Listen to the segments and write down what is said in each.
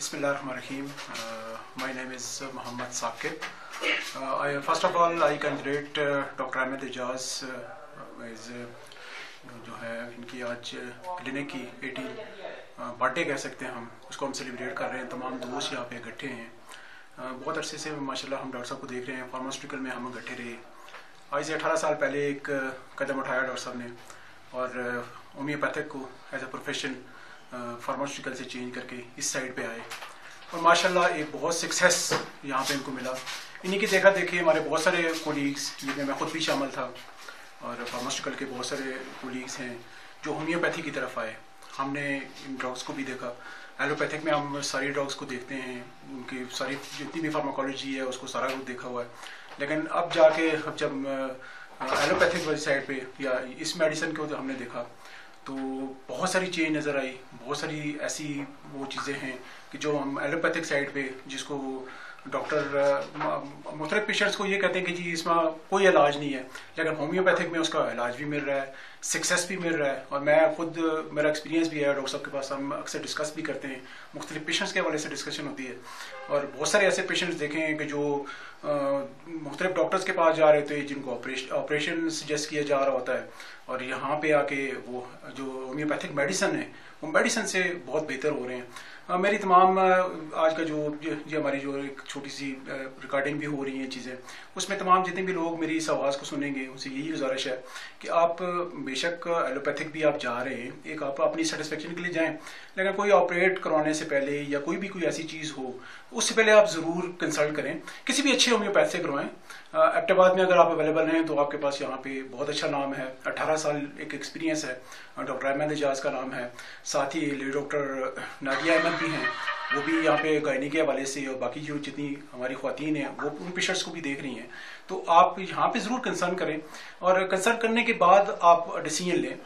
Bismillahirrahmanirrahim. My name is Muhammad Saqib. First of all, I congratulate Dr. Ahmed Ijaz जो है इनकी आज clinic की 18 बर्थडे कह सकते हैं हम उसको हम सेलिब्रेट कर रहे हैं। तमाम दोस्त यहाँ पे इकट्ठे हैं। बहुत अरसे से माशाल्लाह हम डॉक्टर साहब को देख रहे हैं। फार्मास्यूटिकल में हम इकट्ठे रहे। आज से 18 साल पहले एक कदम उठाया डॉक्टर साहब ने और होम्योपैथिक को एज अ प्रोफेशन फार्मास्यूटिकल से चेंज करके इस साइड पे आए और माशाल्लाह एक बहुत सक्सेस यहाँ पे इनको मिला। इन्हीं की देखा देखी हमारे बहुत सारे कोलीग्स जिनमें मैं खुद भी शामिल था और फार्मास्यूटिकल के बहुत सारे कोलीग्स हैं जो होम्योपैथी की तरफ आए। हमने इन ड्रग्स को भी देखा। एलोपैथिक में हम सारी ड्रग्स को देखते हैं, उनकी सारी जितनी भी फार्माकोलॉजी है उसको सारा कुछ देखा हुआ है। लेकिन अब जाके जब एलोपैथिक वाली साइड पे या इस मेडिसिन को हमने देखा तो बहुत सारी चेंज नज़र आई। बहुत सारी ऐसी वो चीज़ें हैं कि जो हम एलोपैथिक साइड पे जिसको डॉक्टर मुख्तलिफ पेशेंट्स को ये कहते हैं कि जी इसमें कोई इलाज नहीं है, लेकिन होम्योपैथिक में उसका इलाज भी मिल रहा है, सक्सेस भी मिल रहा है। और मैं खुद मेरा एक्सपीरियंस भी है डॉक्टर साहब के पास, हम अक्सर डिस्कस भी करते हैं, मुख्तलिफ पेशेंट्स के हवाले से डिस्कशन होती है। और बहुत सारे ऐसे पेशेंट्स देखे हैं कि जो मुख्तलिफ डॉक्टर्स के पास जा रहे थे जिनको ऑपरेशन सजेस्ट किया जा रहा होता है और यहाँ पे आके वो जो होम्योपैथिक मेडिसिन है वो मेडिसिन से बहुत बेहतर हो रहे हैं। मेरी तमाम आज का जो हमारी जो एक छोटी सी रिकॉर्डिंग भी हो रही है चीज़ें, उसमें तमाम जितने भी लोग मेरी इस आवाज़ को सुनेंगे उनसे यही गुजारिश है कि आप बेशक एलोपैथिक भी आप जा रहे हैं, एक आप अपनी सेटिस्फेक्शन के लिए जाएं, लेकिन कोई ऑपरेट करवाने से पहले या कोई ऐसी चीज़ हो उससे पहले आप ज़रूर कंसल्ट करें, किसी भी अच्छे होम्योपैथ से करवाएं। एबटाबाद में अगर आप अवेलेबल हैं तो आपके पास यहाँ पे बहुत अच्छा नाम है, 18 साल एक एक्सपीरियंस है। डॉक्टर अहमद एजाज का नाम है, साथ ही डॉक्टर नादिया अहमद भी हैं, वो भी यहाँ पे गायनी के हवाले से और बाकी जो जितनी हमारी ख्वातीन हैं वो उन पेशेंट्स को भी देख रही हैं। तो आप यहाँ पे ज़रूर कंसर्न करें और कंसर्न करने के बाद आप डिसीजन लें।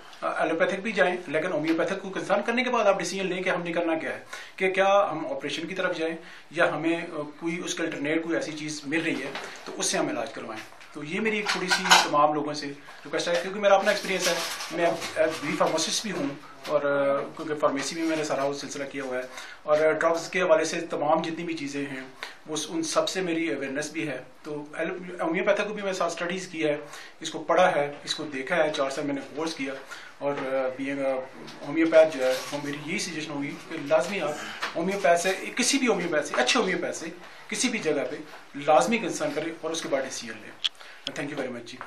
एलोपैथिक भी जाएं, लेकिन होम्योपैथिक को कंसर्न करने के बाद आप डिसीजन लें कि हमने करना क्या है, कि क्या हम ऑपरेशन की तरफ जाएं या हमें कोई उसके अल्टरनेट कोई ऐसी चीज़ मिल रही है तो उससे हम इलाज करवाएं। तो ये मेरी एक थोड़ी सी तमाम लोगों से रिक्वेस्ट है, क्योंकि मेरा अपना एक्सपीरियंस है। मैं बी फार्मासिस्ट भी हूँ और क्योंकि फार्मेसी में मैंने सारा वो सिलसिला किया हुआ है और ड्रग्स के हवाले से तमाम जितनी भी चीज़ें हैं वो उन सब से मेरी अवेयरनेस भी है। तो होम्योपैथिक को भी मैंने साथ स्टडीज़ किया है, इसको पढ़ा है, इसको देखा है, 4 साल मैंने कोर्स किया और बीइंग होम्योपैथ जो है वो मेरी यही सजेशन होगी कि लाजमी आप होम्योपैथ से, किसी भी होम्योपैथ से, अच्छे होम्योपैथ से किसी भी जगह पे लाजमी कंसर्न करें और उसके बाद डिसीजन लें। Thank you very much ji.